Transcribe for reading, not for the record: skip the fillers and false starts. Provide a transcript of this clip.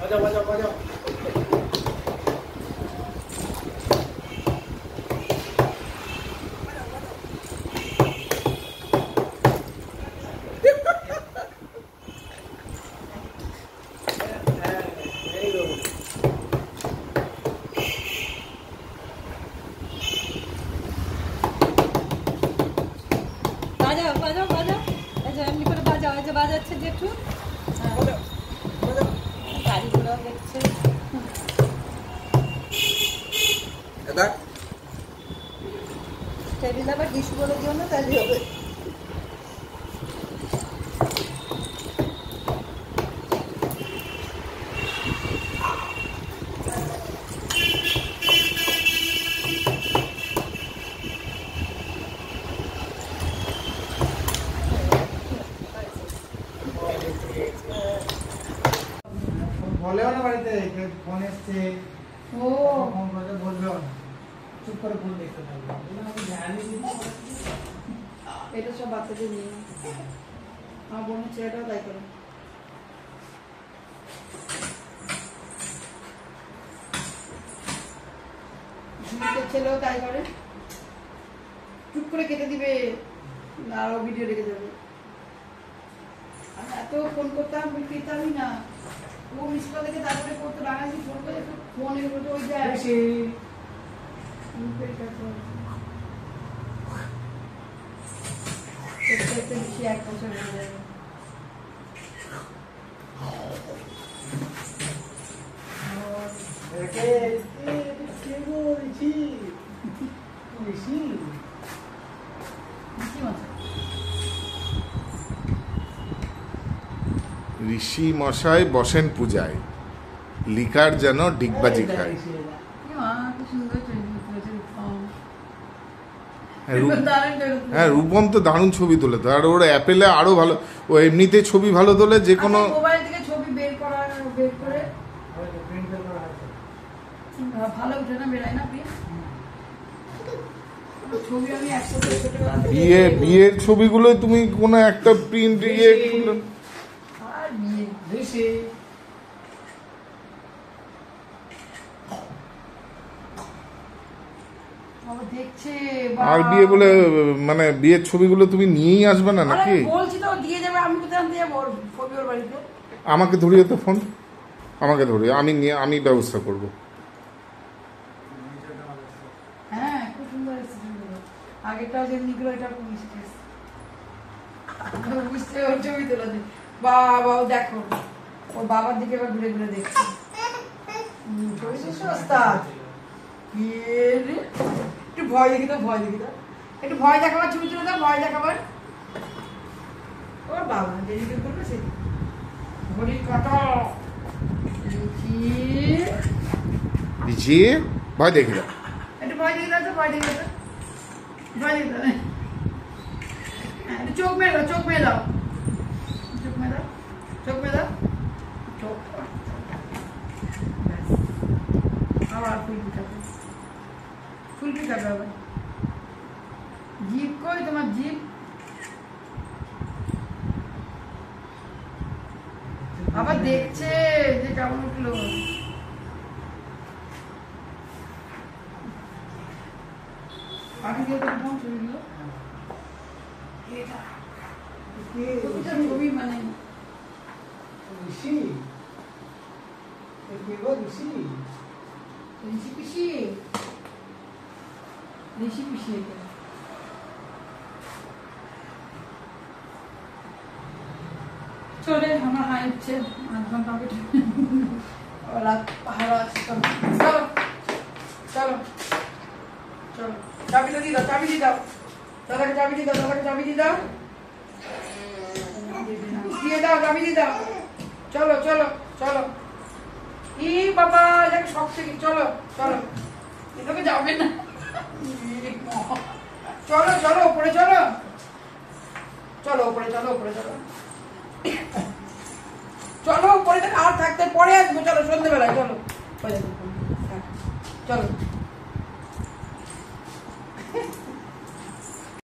বাজাও বাজাও বাজাও বাজাও বাজাচ্ছে যে একটু গাড়িগুলো দেখছে টেবিল আবার ডিশু করে দিও না, তাহলে হবে। বলেও না বাড়িতে ফোন এসছে, ও ফোন করে বলবেও না, চুপ করে ফোন দেখতে থাকবে। এটা সব বাচ্চাদের নিয়ে, আমার বোনের ছেলেটাও তাই করে। ছেলেও তাই করে, চুপ করে কেটে দিবে, আরো ভিডিও রেখে যাবে। আমি এত ফোন করতাম, পেতামই না। ও মিস কল দেখে তারপরে করতে বাঙালি ফোন করে ফোন এগুলো ওই যায় বেশি এক বছর হয়ে যাবে। ঋষি মশাই বসেন পূজায়, লিকার যেন ডিগবাজি খায়। হ্যাঁ, রূপম তো দারুণ ছবি তোলে তো, আর ওর অ্যাপেলে আরো ভালো, ও এমনিতে ছবি ভালো তোলে, যে কোনো মোবাইল থেকে ছবি বের করে ভালো উঠে না, বেরায় না ছবি। আমি বিয়ের ছবিগুলো তুমি কোনো একটা প্রিন্ট আর বিয়ে বেশি দেখছে আর বিয়ে বলে মানে বিয়ের ছবিগুলো তুমি নিয়েই আসবে না নাকি? বলছি তো দিয়ে যাবে, আমি কোথায় আনতে যাবো ছবি ওর বাড়িতে? আমাকে ধরিয়ে তো ফোন, আমাকে ধরিয়ে, আমি ব্যবস্থা করব। হ্যাঁ, খুব সুন্দর এসেছে। আগেরটাও যেমনি গুলো, এটা খুব মিষ্টি বুঝতে, ওর ছবি তোলা যায়। বাবা দেখো, ওর বাবার দিকে এবার ঘুরে ঘুরে দেখছে। একটু ভয় দেখি তো, একটু ভয় দেখাবার ছবি তুলে দাও, ভয় দেখাবার। ওর বাবা দেরি করবে, সে ঘড়ির কাটা ভয় দেখি দাও, একটু ভয় দেখি দাও তো, ভয় দেখি দাও, ভয় দেখি দাও। চোখ মেয়ে দাও, চোখ মেয়ে দাও, চোখ মেয়ে দাও, চোখ মেয়ে দাও, চোখ। আবার ফুলপি খাবে আবার। জিভ কই তোমার, জিভ? আবার দেখছে যে কেমন উঠলো। ছবি মানে ঋষি পিসি, ঋষি পিসি। চলে আমার হাই উঠছে, 8 ঘন্টা রাত পাহাড় আছে। চলো চলো চলো, চাবিটা দিয়ে দাও, চাবি দিয়ে দাও, দাদাকে চাবি দিয়ে দাও, দাদাকে চাবি দিয়ে দাও, দিয়ে দাও, চাবি দিয়ে দাও। চলো চলো চলো, ই বাবা যাকে সব থেকে, চলো চলো, এটাকে যাবে না। চলো চলো উপরে চলো, চলো উপরে চলো, উপরে চলো, চলো উপরে, আর থাকতে পরে আসবো, চলো সন্ধ্যেবেলায়, চলো। চলো